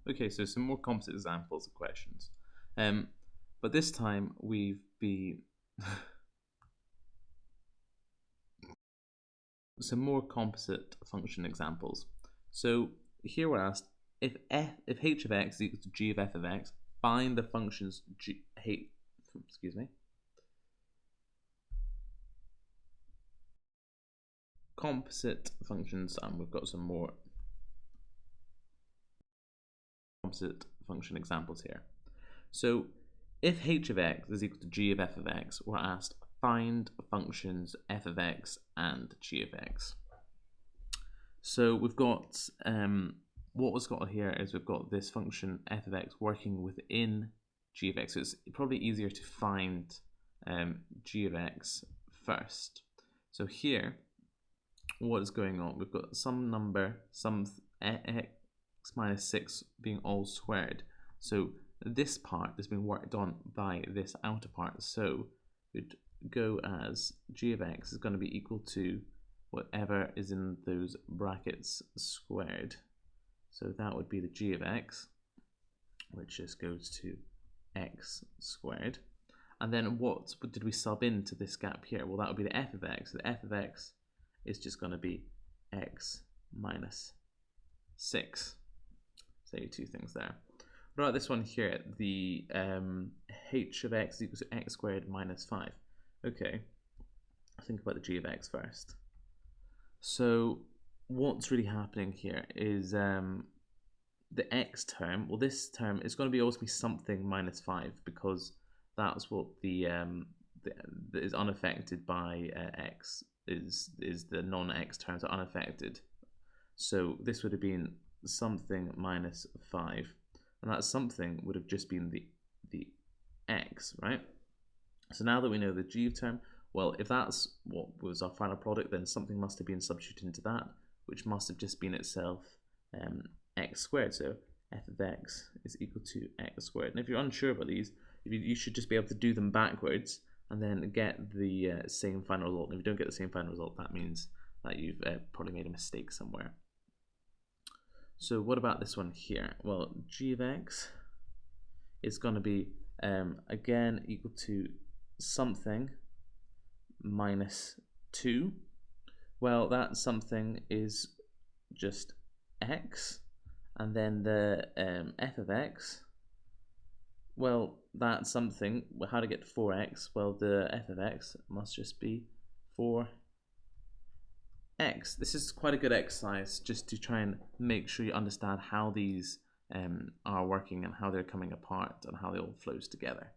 Okay, so some more composite examples of questions. But this time we've been some more composite function examples. So here we're asked if h of x is equal to g of f of x, find the functions composite functions, and we've got some more composite function examples here. So if h of x is equal to g of f of x, we're asked find functions f of x and g of x. So we've got what was got here is we've got this function f of x working within g of x. So it's probably easier to find g of x first. So here, what is going on? We've got some number, some x minus 6 being all squared. So this part is being worked on by this outer part. So we'd go as g of x is going to be equal to whatever is in those brackets squared. So that would be the g of x, which just goes to x squared. And then what did we sub into this gap here? Well, that would be the f of x. So the f of x is just going to be x minus 6. Say two things there. What about this one here? The h of x is equal to x squared minus 5. Okay, think about the g of x first. So what's really happening here is the x term, well, this term is going to always be something minus 5, because that's what the is unaffected by x is the non-x terms are unaffected. So this would have been something minus 5, and that something would have just been the x, right? So now that we know the g term, well, if that's what was our final product, then something must have been substituted into that, which must have just been itself x squared. So f of x is equal to x squared. And if you're unsure about these, you should just be able to do them backwards and then get the same final result. And if you don't get the same final result, that means that you've probably made a mistake somewhere. So what about this one here? Well, g of x is going to be, again, equal to something minus 2. Well, that something is just x, and then the f of x, well, that something, how to get 4x? Well, the f of x must just be 4x. This is quite a good exercise just to try and make sure you understand how these are working and how they're coming apart and how they all flows together.